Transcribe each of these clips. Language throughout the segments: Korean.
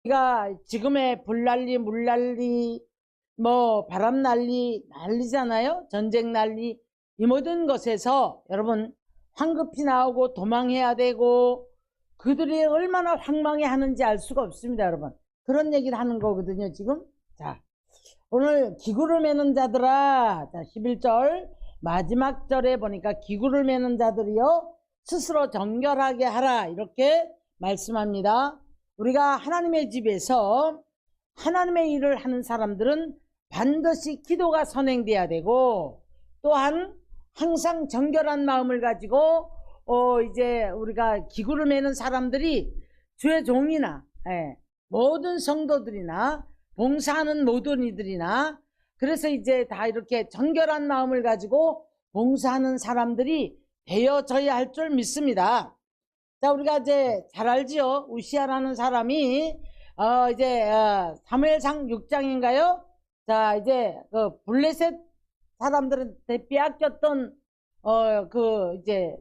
우리가 지금의 불난리, 물난리, 뭐 바람난리, 난리잖아요. 전쟁 난리. 이 모든 것에서 여러분 황급히 나오고 도망해야 되고 그들이 얼마나 황망해 하는지 알 수가 없습니다. 여러분 그런 얘기를 하는 거거든요 지금. 자, 오늘 기구를 매는 자들아, 자 11절 마지막 절에 보니까 기구를 매는 자들이요 스스로 정결하게 하라 이렇게 말씀합니다. 우리가 하나님의 집에서 하나님의 일을 하는 사람들은 반드시 기도가 선행돼야 되고 또한 항상 정결한 마음을 가지고 이제 우리가 기구를 매는 사람들이 주의 종이나 모든 성도들이나 봉사하는 모든 이들이나 그래서 이제 다 이렇게 정결한 마음을 가지고 봉사하는 사람들이 되어져야 할 줄 믿습니다. 자, 우리가 이제 잘 알지요. 우시아라는 사람이 이제 사무엘상 6장인가요? 자, 이제 그 블레셋 사람들한테 빼앗겼던 그 이제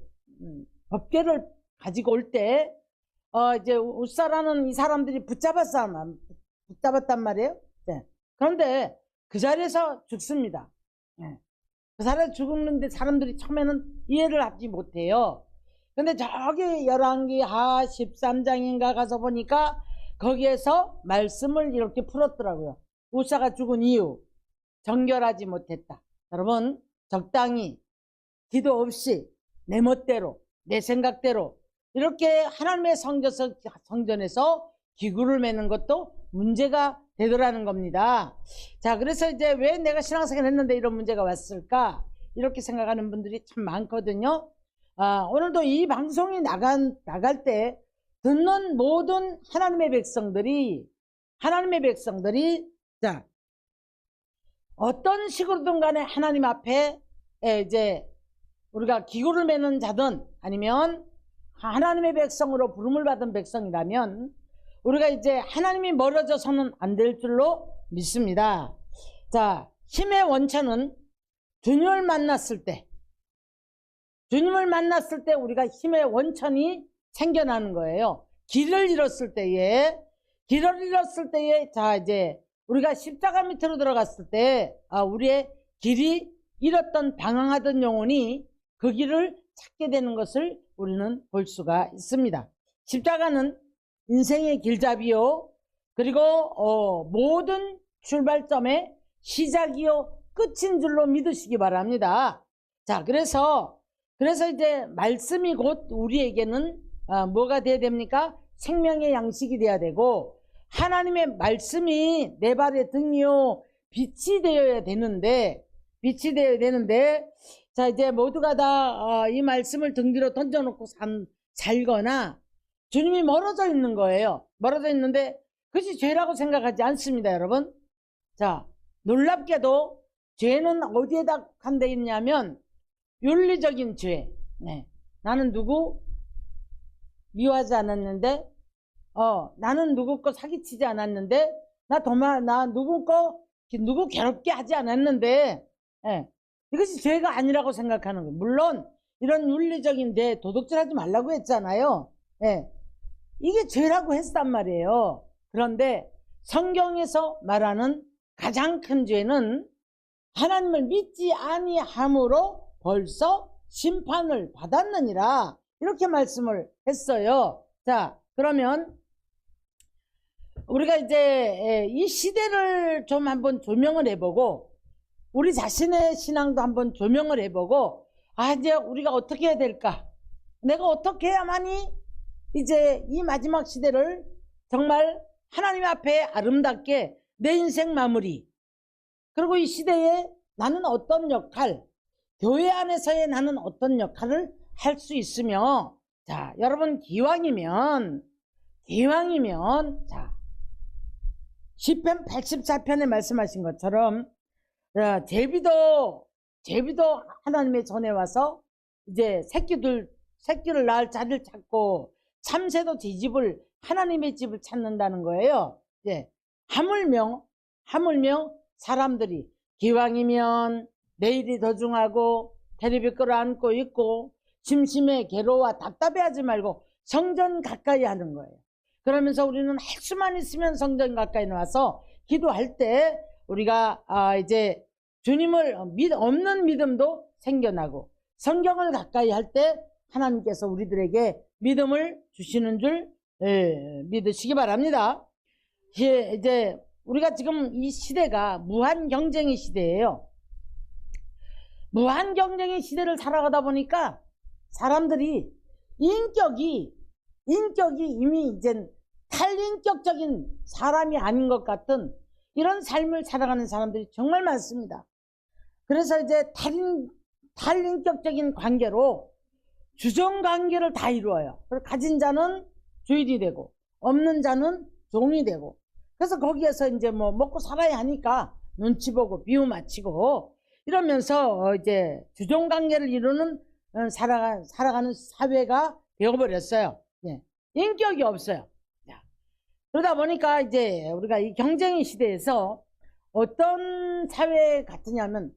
법궤를 가지고 올 때 이제 우사라는 이 사람들이 붙잡았단 말이에요. 네. 그런데 그 자리에서 죽습니다. 네. 그 사람이 죽었는데 사람들이 처음에는 이해를 하지 못해요. 근데 저기 열왕기하 13장인가 가서 보니까 거기에서 말씀을 이렇게 풀었더라고요. 우사가 죽은 이유, 정결하지 못했다. 여러분 적당히 기도 없이 내 멋대로 내 생각대로 이렇게 하나님의 성전에서 기구를 매는 것도 문제가 되더라는 겁니다. 자, 그래서 이제 왜 내가 신앙생활 했는데 이런 문제가 왔을까 이렇게 생각하는 분들이 참 많거든요. 오늘도 이 방송이 나갈 때 듣는 모든 하나님의 백성들이 자, 어떤 식으로든 간에 하나님 앞에 이제 우리가 기구를 매는 자든 아니면 하나님의 백성으로 부름을 받은 백성이라면 우리가 이제 하나님이 멀어져서는 안 될 줄로 믿습니다. 자, 힘의 원천은 주님을 만났을 때 우리가 힘의 원천이 생겨나는 거예요. 길을 잃었을 때에 자, 이제 우리가 십자가 밑으로 들어갔을 때 우리의 길이 잃었던 방황하던 영혼이 그 길을 찾게 되는 것을 우리는 볼 수가 있습니다. 십자가는 인생의 길잡이요 그리고 모든 출발점의 시작이요 끝인 줄로 믿으시기 바랍니다. 자, 그래서 이제 말씀이 곧 우리에게는 뭐가 돼야 됩니까? 생명의 양식이 돼야 되고 하나님의 말씀이 내 발의 등이요 빛이 되어야 되는데 자, 이제 모두가 다 이 말씀을 등 뒤로 던져놓고 살거나 주님이 멀어져 있는 거예요. 멀어져 있는데 그것이 죄라고 생각하지 않습니다, 여러분. 자, 놀랍게도 죄는 어디에다 간데 있냐면 윤리적인 죄. 네. 나는 누구 미워하지 않았는데 나는 누구 거 사기치지 않았는데 나 누구 괴롭게 하지 않았는데 이것이 죄가 아니라고 생각하는 거예요. 물론 이런 윤리적인 데 도둑질하지 말라고 했잖아요. 이게 죄라고 했단 말이에요. 그런데 성경에서 말하는 가장 큰 죄는 하나님을 믿지 아니함으로 벌써 심판을 받았느니라 이렇게 말씀을 했어요. 자, 그러면 우리가 이제 이 시대를 좀 한번 조명을 해보고 우리 자신의 신앙도 한번 조명을 해보고 이제 우리가 어떻게 해야 될까? 내가 어떻게 해야만이 이제 이 마지막 시대를 정말 하나님 앞에 아름답게 내 인생 마무리 그리고 이 시대에 나는 어떤 역할 교회 안에서의 나는 어떤 역할을 할 수 있으며 자, 여러분 기왕이면 자 시편 84편에 말씀하신 것처럼 제비도 하나님의 전에 와서 이제 새끼를 낳을 자리를 찾고 참새도 제 집을 하나님의 집을 찾는다는 거예요. 이제 하물며 사람들이 기왕이면 내일이 더 중하고 테레비 끌어안고 있고 심심해 괴로워 답답해하지 말고 성전 가까이 하는 거예요. 그러면서 우리는 할 수만 있으면 성전 가까이 나와서 기도할 때 우리가 이제 주님을 없는 믿음도 생겨나고 성경을 가까이 할 때 하나님께서 우리들에게 믿음을 주시는 줄 믿으시기 바랍니다. 이제 우리가 지금 이 시대가 무한 경쟁의 시대예요. 무한 경쟁의 시대를 살아가다 보니까 사람들이 인격이 이미 이제 탈인격적인 사람이 아닌 것 같은 이런 삶을 살아가는 사람들이 정말 많습니다. 그래서 이제 탈인격적인 관계로 주정관계를 다 이루어요. 가진 자는 주인이 되고 없는 자는 종이 되고, 그래서 거기에서 이제 뭐 먹고 살아야 하니까 눈치 보고 비유 맞히고 이러면서 이제 주종관계를 이루는 살아가는 사회가 되어버렸어요. 예. 인격이 없어요. 그러다 보니까 이제 우리가 이 경쟁의 시대에서 어떤 사회 같으냐면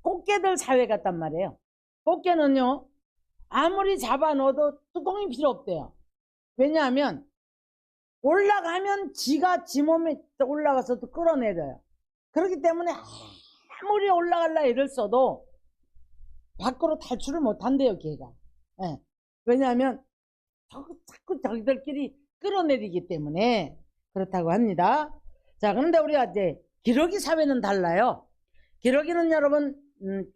꽃게들 사회 같단 말이에요. 꽃게는요 아무리 잡아 넣어도 뚜껑이 필요 없대요. 왜냐하면 올라가면 지가 지 몸에 올라가서 또 끌어내려요. 그렇기 때문에 아무리 올라갈라 애를 써도 밖으로 탈출을 못한대요, 걔가. 예. 왜냐하면 자꾸 자기들끼리 끌어내리기 때문에 그렇다고 합니다. 자, 그런데 우리가 이제 기러기 사회는 달라요. 기러기는 여러분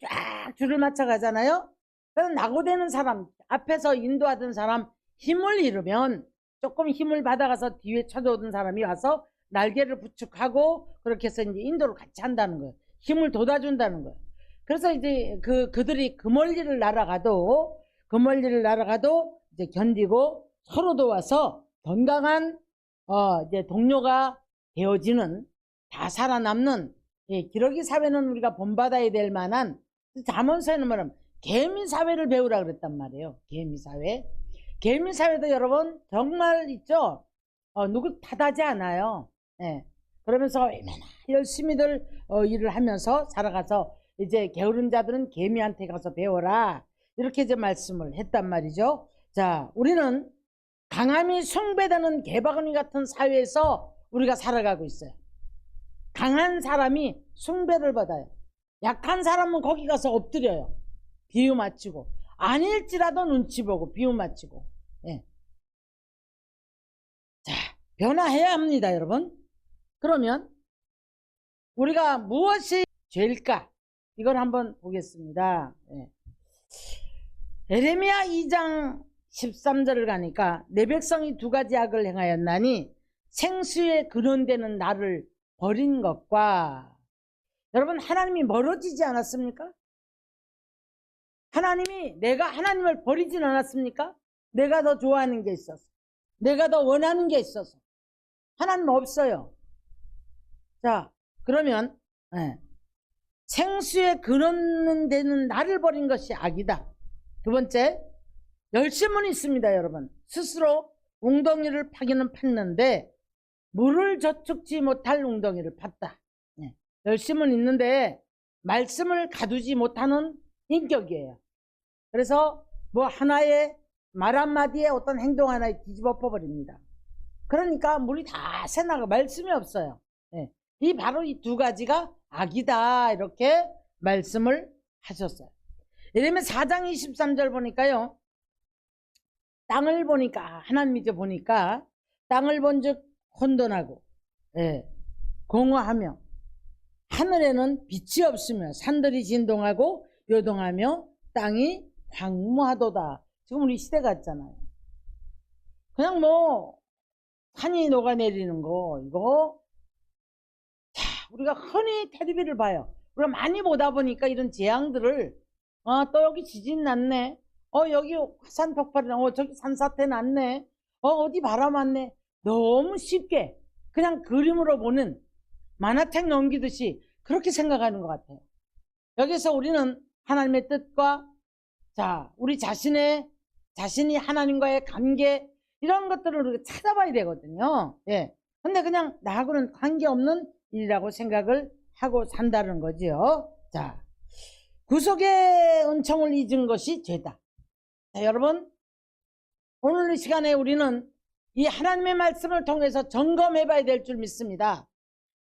쫙 줄을 맞춰 가잖아요. 그래서 낙오되는 사람, 앞에서 인도하던 사람 힘을 잃으면 조금 힘을 받아가서 뒤에 쳐들어오던 사람이 와서 날개를 부축하고 그렇게 해서 이제 인도를 같이 한다는 거예요. 힘을 돋아준다는 거예요. 그래서 이제 그들이 그 멀리를 날아가도 이제 견디고 서로 도와서 건강한 이제 동료가 되어지는, 다 살아남는 기러기 사회는 우리가 본받아야 될 만한, 잠언서에는 뭐냐면 개미 사회를 배우라 그랬단 말이에요. 개미 사회. 개미 사회도 여러분 정말 있죠. 누구 탓하지 않아요. 예. 그러면서 얼마나 열심히들 일을 하면서 살아가서 이제 게으른 자들은 개미한테 가서 배워라, 이렇게 이제 말씀을 했단 말이죠. 자, 우리는 강함이 숭배되는 개바구니 같은 사회에서 우리가 살아가고 있어요. 강한 사람이 숭배를 받아요. 약한 사람은 거기 가서 엎드려요. 비유 맞추고, 아닐지라도 눈치 보고 비유 맞추고. 예. 자, 변화해야 합니다, 여러분. 그러면 우리가 무엇이 죄일까? 이걸 한번 보겠습니다. 예. 에레미야 2장 13절을 가니까 내 백성이 두 가지 악을 행하였나니 생수에 근원되는 나를 버린 것과, 여러분 하나님이 멀어지지 않았습니까? 내가 하나님을 버리진 않았습니까? 내가 더 좋아하는 게 있어서, 내가 더 원하는 게 있어서. 하나님 없어요. 자, 그러면 생수에 근원되는 나를 버린 것이 악이다. 두 번째, 열심은 있습니다, 여러분. 스스로 웅덩이를 파기는 팠는데 물을 저축지 못할 웅덩이를 팠다. 열심은 있는데 말씀을 가두지 못하는 인격이에요. 그래서 뭐 하나의 말 한마디에 어떤 행동 하나에 뒤집어 버립니다. 그러니까 물이 다 새나가 말씀이 없어요. 이 바로 이 두 가지가 악이다, 이렇게 말씀을 하셨어요. 예레미야 4장 23절 보니까요, 땅을 보니까, 하나님 이제 보니까 땅을 본즉 혼돈하고 공허하며 하늘에는 빛이 없으며 산들이 진동하고 요동하며 땅이 황무하도다. 지금 우리 시대 같잖아요. 그냥 뭐 산이 녹아내리는 거, 이거 우리가 흔히 텔레비를 봐요. 우리가 많이 보다 보니까 이런 재앙들을 또 여기 지진 났네, 여기 화산 폭발이 나, 저기 산사태 났네, 어디 바람 왔네, 너무 쉽게 그냥 그림으로 보는, 만화책 넘기듯이 그렇게 생각하는 것 같아요. 여기서 우리는 하나님의 뜻과 우리 자신이 하나님과의 관계 이런 것들을 우리가 찾아봐야 되거든요. 예. 근데 그냥 나하고는 관계없는 일이라고 생각을 하고 산다는 거지요. 구속의 은총을 잊은 것이 죄다. 여러분, 오늘 이 시간에 우리는 이 하나님의 말씀을 통해서 점검해 봐야 될 줄 믿습니다.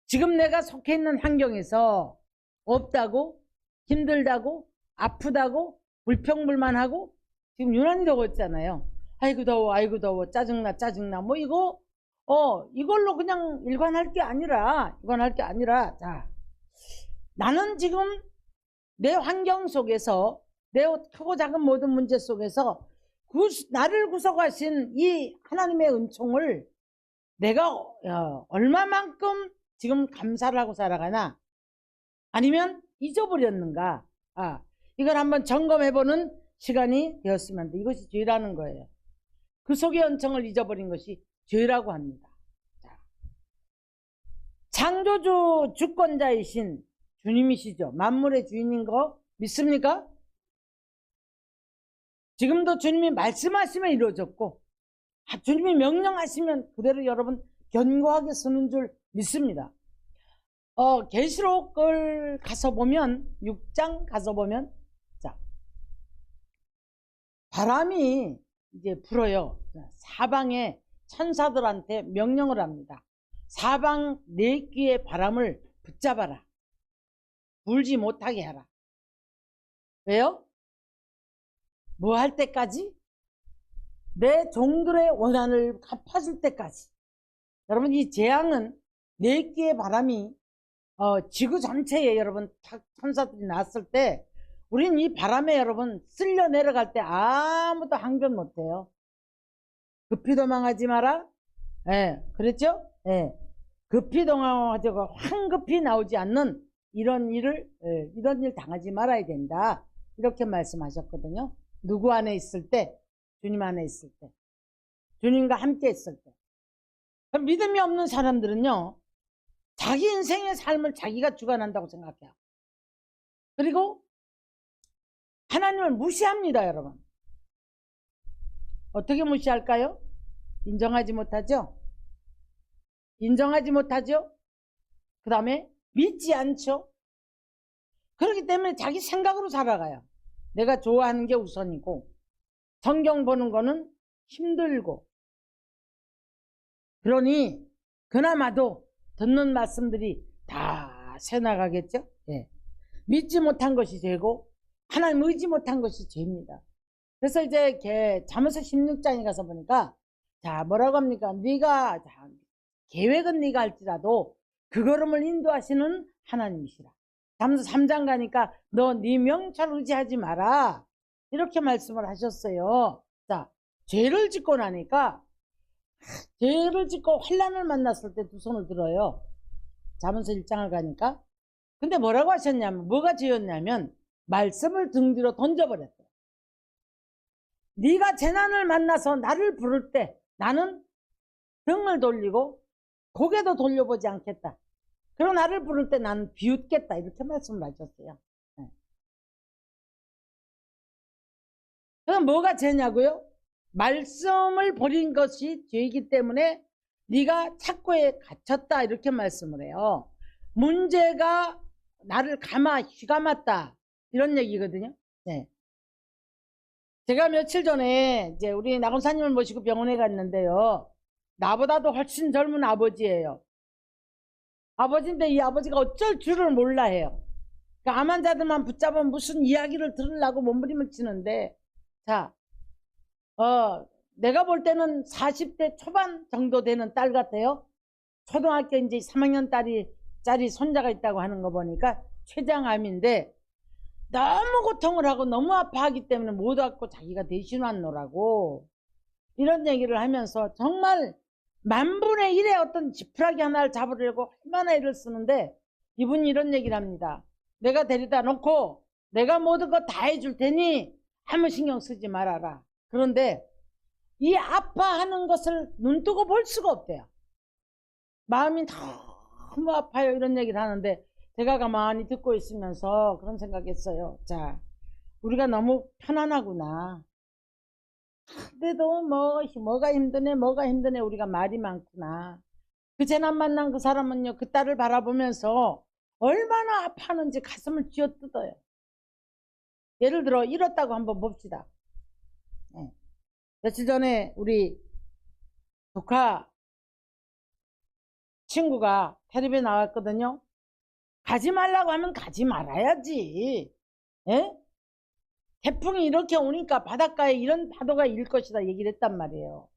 지금 내가 속해 있는 환경에서 없다고, 힘들다고, 아프다고, 불평불만하고 지금 유난히 더웠잖아요. 아이고 더워, 짜증나. 뭐 이걸로 그냥 일관할 게 아니라, 나는 지금 내 환경 속에서, 내 크고 작은 모든 문제 속에서 나를 구속하신 이 하나님의 은총을 내가 얼마만큼 지금 감사를 하고 살아가나, 아니면 잊어버렸는가, 이걸 한번 점검해보는 시간이 되었으면 돼. 이것이 죄라는 거예요. 구속의 은총을 잊어버린 것이 죄라고 합니다. 창조주 주권자이신 주님이시죠. 만물의 주인인 거 믿습니까? 지금도 주님이 말씀하시면 이루어졌고, 주님이 명령하시면 그대로 여러분 견고하게 서는 줄 믿습니다. 계시록을 가서 보면, 6장 가서 보면, 바람이 이제 불어요. 사방의 천사들한테 명령을 합니다. 사방 네 귀의 바람을 붙잡아라. 불지 못하게 하라. 왜요? 뭐 할 때까지? 내 종들의 원한을 갚아줄 때까지. 여러분, 이 재앙은 네 귀의 바람이 지구 전체에 여러분 천사들이 났을 때, 우린 이 바람에 여러분 쓸려 내려갈 때 아무도 항변 못해요. 급히 도망하지 마라. 예, 그랬죠? 예, 급히 도망하지 황급히 나오지 않는 이런 일 당하지 말아야 된다. 이렇게 말씀하셨거든요. 누구 안에 있을 때? 주님 안에 있을 때. 주님과 함께 있을 때. 믿음이 없는 사람들은요, 자기 인생의 삶을 자기가 주관한다고 생각해요. 그리고 하나님을 무시합니다, 여러분. 어떻게 무시할까요? 인정하지 못하죠? 그 다음에 믿지 않죠? 그렇기 때문에 자기 생각으로 살아가요. 내가 좋아하는 게 우선이고, 성경 보는 거는 힘들고, 그러니 그나마도 듣는 말씀들이 다 새나가겠죠? 예. 믿지 못한 것이 죄고, 하나님 의지 못한 것이 죄입니다. 그래서 이제 잠언서 16장에 가서 보니까, 뭐라고 합니까? 네가 계획은 네가 할지라도 그 걸음을 인도하시는 하나님이시라. 잠언서 3장 가니까 너 네 명철 의지하지 마라. 이렇게 말씀을 하셨어요. 죄를 짓고 나니까, 죄를 짓고 환난을 만났을 때 두 손을 들어요. 잠언서 1장을 가니까. 근데 뭐라고 하셨냐면, 뭐가 죄였냐면 말씀을 등 뒤로 던져버렸대요. 네가 재난을 만나서 나를 부를 때 나는 등을 돌리고 고개도 돌려보지 않겠다. 그리고 나를 부를 때 나는 비웃겠다. 이렇게 말씀을 하셨어요. 그럼 뭐가 죄냐고요? 말씀을 버린 것이 죄이기 때문에 네가 착고에 갇혔다. 이렇게 말씀을 해요. 문제가 나를 휘감았다. 이런 얘기거든요. 네. 제가 며칠 전에 이제 우리 나검사님을 모시고 병원에 갔는데요. 나보다도 훨씬 젊은 아버지예요. 아버지인데 이 아버지가 어쩔 줄을 몰라 해요. 그러니까 암 환자들만 붙잡으면 무슨 이야기를 들으려고 몸부림을 치는데, 내가 볼 때는 40대 초반 정도 되는 딸 같아요. 초등학교 이제 3학년 짜리 손자가 있다고 하는 거 보니까 췌장암인데, 너무 고통을 하고 너무 아파하기 때문에 못 왔고 자기가 대신 왔노라고 이런 얘기를 하면서, 정말 만분의 1의 어떤 지푸라기 하나를 잡으려고 얼마나 애를 쓰는데, 이분이 이런 얘기를 합니다. 내가 데려다 놓고 내가 모든 거 다 해줄 테니 아무 신경 쓰지 말아라. 그런데 이 아파하는 것을 눈뜨고 볼 수가 없대요. 마음이 너무 아파요. 이런 얘기를 하는데, 제가 가만히 듣고 있으면서 그런 생각했어요. 자, 우리가 너무 편안하구나. 근데도 뭐가 힘드네 우리가 말이 많구나. 그 재난 만난 그 사람은요, 그 딸을 바라보면서 얼마나 아파하는지 가슴을 쥐어뜯어요. 예를 들어 이렇다고 한번 봅시다. 네. 며칠 전에 우리 조카 친구가 텔레비에 나왔거든요. 가지 말라고 하면 가지 말아야지. 예? 태풍이 이렇게 오니까 바닷가에 이런 파도가 일 것이다 얘기를 했단 말이에요.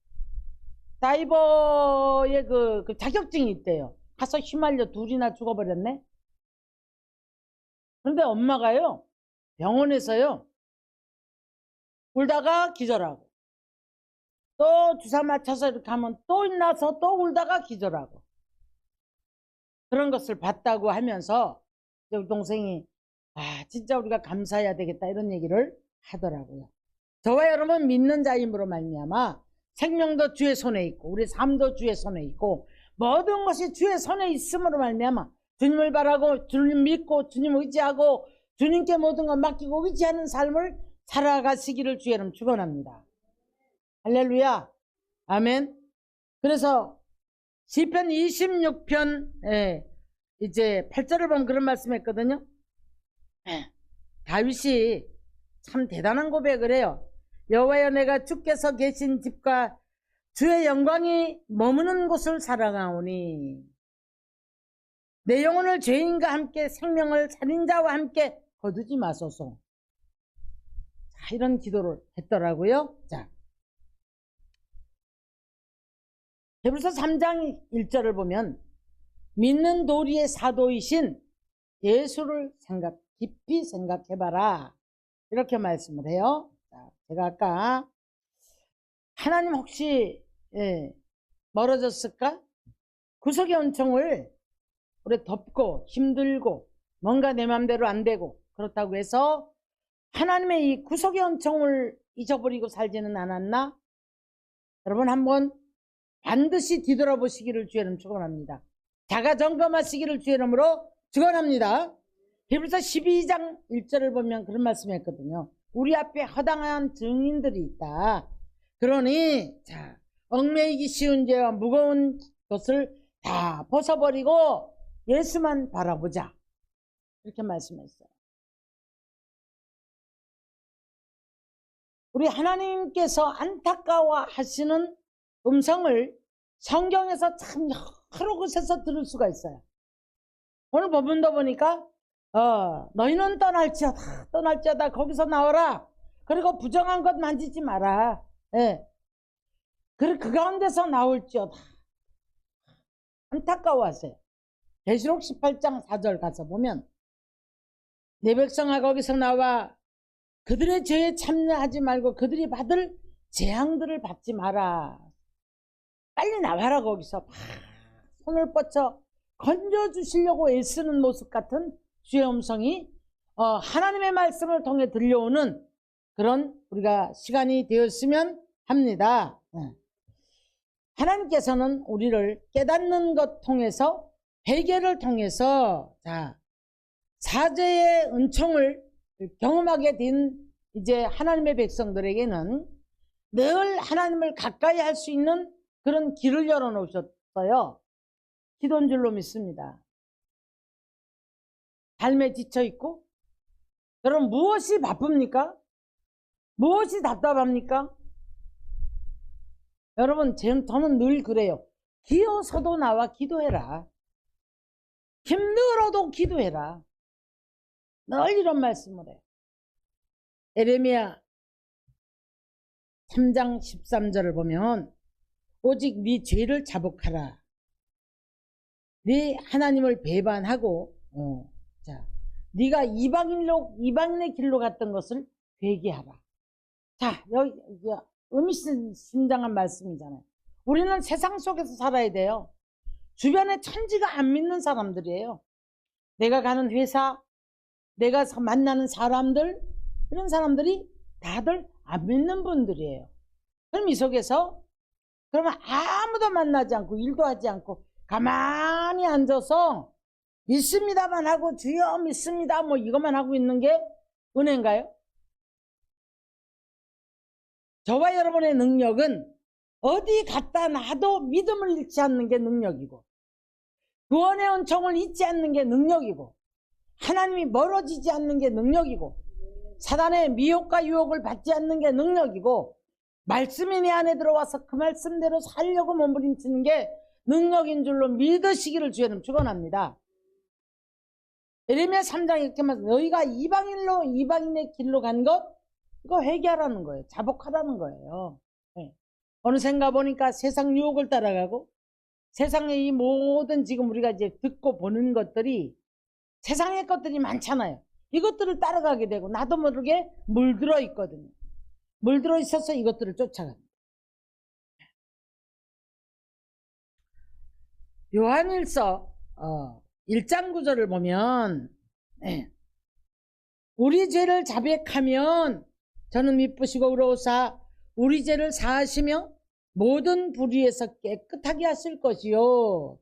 다이버의 그 자격증이 있대요. 가서 휘말려 둘이나 죽어버렸네. 그런데 엄마가요, 병원에서요, 울다가 기절하고, 또 주사 맞춰서 이렇게 하면 또 일나서 또 울다가 기절하고, 그런 것을 봤다고 하면서 우리 동생이 진짜 우리가 감사해야 되겠다 이런 얘기를 하더라고요. 저와 여러분 믿는 자임으로 말미암아 생명도 주의 손에 있고 우리 삶도 주의 손에 있고 모든 것이 주의 손에 있음으로 말미암아 주님을 바라고 주님 믿고 주님 의지하고 주님께 모든 걸 맡기고 의지하는 삶을 살아가시기를 주의 이름 축원합니다. 할렐루야. 아멘. 그래서 시편 26편 이제 8절을 보면 그런 말씀했거든요. 다윗이 참 대단한 고백을 해요. 여호와여, 내가 주께서 계신 집과 주의 영광이 머무는 곳을 사랑하오니 내 영혼을 죄인과 함께 생명을 살인자와 함께 거두지 마소서. 자, 이런 기도를 했더라고요. 자, 히브리서 3장 1절을 보면 믿는 도리의 사도이신 예수를 깊이 생각해봐라 이렇게 말씀을 해요. 자, 제가 아까 하나님 혹시 멀어졌을까? 구속의 은총을 우리 덮고 힘들고 뭔가 내 맘대로 안 되고 그렇다고 해서 하나님의 이 구속의 은총을 잊어버리고 살지는 않았나? 여러분 한번 반드시 뒤돌아보시기를 주의 이름 축원합니다. 자가 점검하시기를 주의 이름으로 축원합니다. 히브리서 12장 1절을 보면 그런 말씀을 했거든요. 우리 앞에 허당한 증인들이 있다. 그러니 자, 얽매이기 쉬운 죄와 무거운 것을 다 벗어버리고 예수만 바라보자. 이렇게 말씀했어요. 우리 하나님께서 안타까워 하시는 음성을 성경에서 참 여러 곳에서 들을 수가 있어요. 오늘 본문도 보니까 너희는 떠날지어다 거기서 나오라. 그리고 부정한 것 만지지 마라. 예. 그 가운데서 나올지어다. 안타까워하세요. 계시록 18장 4절 가서 보면 내 백성아 거기서 나와 그들의 죄에 참여하지 말고 그들이 받을 재앙들을 받지 마라. 빨리 나와라. 거기서 막 손을 뻗쳐 건져주시려고 애쓰는 모습 같은 주의 음성이 하나님의 말씀을 통해 들려오는 그런 우리가 시간이 되었으면 합니다. 하나님께서는 우리를 깨닫는 것 통해서 회개를 통해서 사죄의 은총을 경험하게 된 이제 하나님의 백성들에게는 늘 하나님을 가까이 할 수 있는 그런 길을 열어놓으셨어요. 기도인 줄로 믿습니다. 삶에 지쳐있고 여러분 무엇이 바쁩니까? 무엇이 답답합니까? 여러분 저는 늘 그래요. 기어서도 나와 기도해라. 힘들어도 기도해라. 늘 이런 말씀을 해요. 에레미야 3장 13절을 보면 오직 네 죄를 자복하라. 네 하나님을 배반하고 네가 이방인의 길로 갔던 것을 회개하라. 자, 여기 의미심장한 말씀이잖아요. 우리는 세상 속에서 살아야 돼요. 주변에 천지가 안 믿는 사람들이에요. 내가 가는 회사, 내가 만나는 사람들, 이런 사람들이 다들 안 믿는 분들이에요. 그럼 이 속에서 그러면 아무도 만나지 않고 일도 하지 않고 가만히 앉아서 믿습니다만 하고 주여 믿습니다 뭐 이것만 하고 있는 게 은혜인가요? 저와 여러분의 능력은 어디 갖다 놔도 믿음을 잃지 않는 게 능력이고, 구원의 은총을 잊지 않는 게 능력이고, 하나님이 멀어지지 않는 게 능력이고, 사단의 미혹과 유혹을 받지 않는 게 능력이고, 말씀이 내 안에 들어와서 그 말씀대로 살려고 몸부림치는 게 능력인 줄로 믿으시기를 주여는 축원합니다. 예레미야 3장에 이렇게 말씀, 너희가 이방인의 길로 간 것, 이거 회개하라는 거예요. 자복하라는 거예요. 네. 어느샌가 보니까 세상 유혹을 따라가고, 세상의 이 모든 지금 우리가 이제 듣고 보는 것들이 세상의 것들이 많잖아요. 이것들을 따라가게 되고 나도 모르게 물들어 있거든요. 물들어 있어서 이것들을 쫓아갑니다. 요한일서 1장 9절을 보면, 우리 죄를 자백하면 저는 미쁘시고 의로우사 우리 죄를 사하시며 모든 불의에서 깨끗하게 하실 것이요,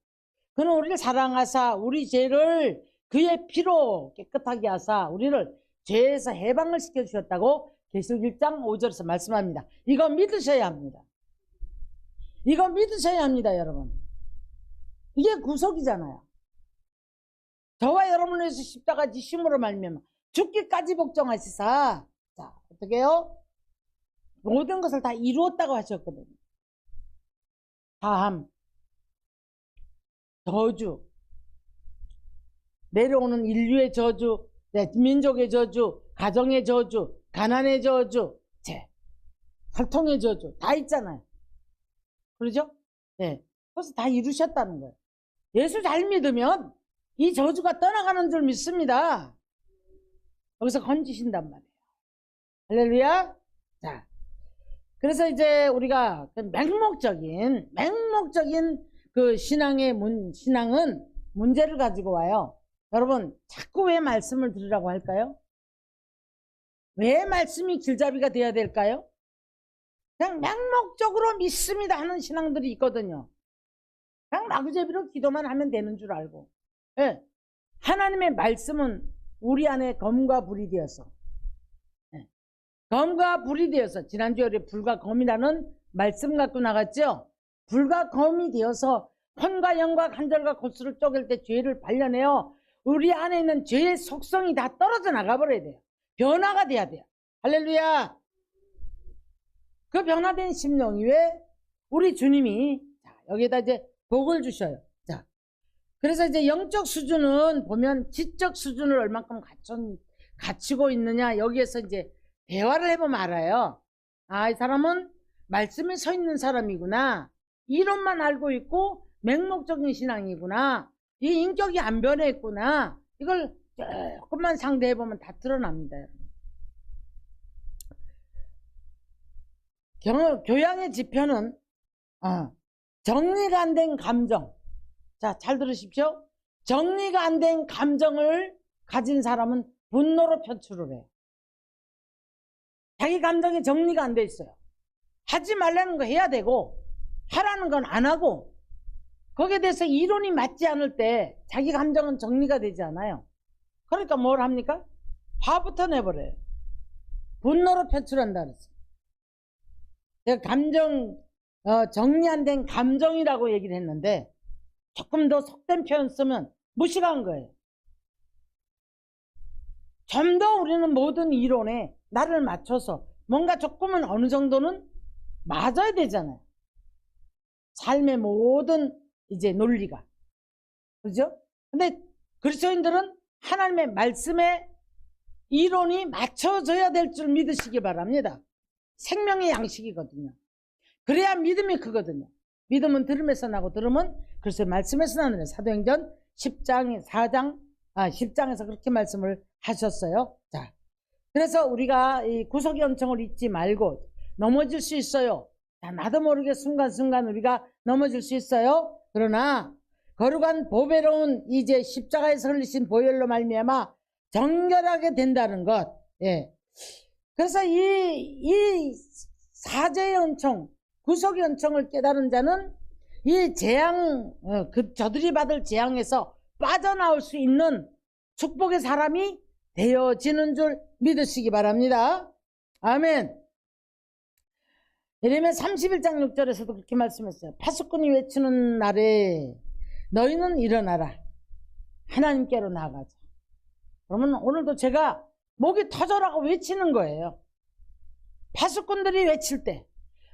그는 우리를 사랑하사 우리 죄를 그의 피로 깨끗하게 하사 우리를 죄에서 해방을 시켜주셨다고 계시록 1장 5절에서 말씀합니다. 이거 믿으셔야 합니다. 이거 믿으셔야 합니다, 여러분. 이게 구속이잖아요. 저와 여러분을 위해서 십자가 지심으로 말미암아 죽기까지 복종하시사, 자, 어떻게 해요? 모든 것을 다 이루었다고 하셨거든요. 다함, 저주, 내려오는 인류의 저주, 민족의 저주, 가정의 저주, 가난의 저주, 혈통의 저주 다 있잖아요. 그러죠? 네. 그래서 다 이루셨다는 거예요. 예수 잘 믿으면 이 저주가 떠나가는 줄 믿습니다. 여기서 건지신단 말이에요. 할렐루야. 자, 그래서 이제 우리가 맹목적인 그 신앙은 문제를 가지고 와요. 여러분, 자꾸 왜 말씀을 들으라고 할까요? 왜 말씀이 길잡이가 돼야 될까요? 그냥 맹목적으로 믿습니다 하는 신앙들이 있거든요. 그냥 마구잡이로 기도만 하면 되는 줄 알고. 네. 하나님의 말씀은 우리 안에 검과 불이 되어서, 네. 검과 불이 되어서, 지난주에 우리 불과 검이라는 말씀 갖고 나갔죠. 불과 검이 되어서 혼과 영과 간절과 골수를 쪼갤 때 죄를 발견해요. 우리 안에 있는 죄의 속성이 다 떨어져 나가버려야 돼요. 변화가 돼야 돼요. 할렐루야. 그 변화된 심령 위에 우리 주님이, 자, 여기에다 이제 복을 주셔요. 자, 그래서 이제 영적 수준은 보면 지적 수준을 얼만큼 갖추고 있느냐, 여기에서 이제 대화를 해보면 알아요. 아, 이 사람은 말씀에 서 있는 사람이구나, 이론만 알고 있고 맹목적인 신앙이구나, 이 인격이 안 변했구나, 이걸 조금만 상대해보면 다 드러납니다. 교양의 지표는 정리가 안 된 감정. 자, 잘 들으십시오. 정리가 안 된 감정을 가진 사람은 분노로 표출을 해요. 자기 감정이 정리가 안 돼 있어요. 하지 말라는 거 해야 되고 하라는 건 안 하고, 거기에 대해서 이론이 맞지 않을 때 자기 감정은 정리가 되지 않아요. 그러니까 뭘 합니까? 화부터 내버려요. 분노로 표출한다 그랬어요. 제가 정리 안 된 감정이라고 얘기를 했는데 조금 더 속된 표현 쓰면 무시가 한 거예요. 좀 더 우리는 모든 이론에 나를 맞춰서 뭔가 조금은 어느 정도는 맞아야 되잖아요. 삶의 모든 이제 논리가. 그죠? 근데 그리스도인들은 하나님의 말씀에 이론이 맞춰져야 될 줄 믿으시기 바랍니다. 생명의 양식이거든요. 그래야 믿음이 크거든요. 믿음은 들음에서 나고 들음은 그리스도의 말씀에서 나는, 사도행전 10장에서 그렇게 말씀을 하셨어요. 자, 그래서 우리가 이 구속의 은총을 잊지 말고 넘어질 수 있어요. 자, 나도 모르게 순간순간 우리가 넘어질 수 있어요. 그러나 거룩한 보배로운 이제 십자가에서 흘리신 보혈로 말미암아 정결하게 된다는 것. 예. 그래서 이 사죄의 은총, 구속의 은총을 깨달은 자는 이 재앙, 저들이 받을 재앙에서 빠져나올 수 있는 축복의 사람이 되어지는 줄 믿으시기 바랍니다. 아멘. 예레미야 31장 6절에서도 그렇게 말씀했어요. 파수꾼이 외치는 날에 너희는 일어나라. 하나님께로 나아가자. 그러면 오늘도 제가 목이 터져라고 외치는 거예요. 파수꾼들이 외칠 때,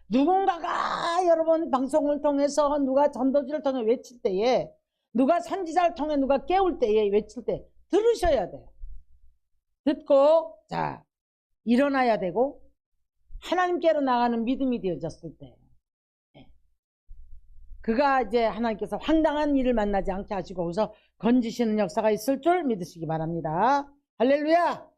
누군가가 여러분 방송을 통해서, 누가 전도지를 통해 외칠 때에, 누가 선지자를 통해 누가 깨울 때에 외칠 때 들으셔야 돼요. 듣고 자 일어나야 되고 하나님께로 나가는 믿음이 되어졌을 때, 그가 이제 하나님께서 황당한 일을 만나지 않게 하시고 거기서 건지시는 역사가 있을 줄 믿으시기 바랍니다. 할렐루야.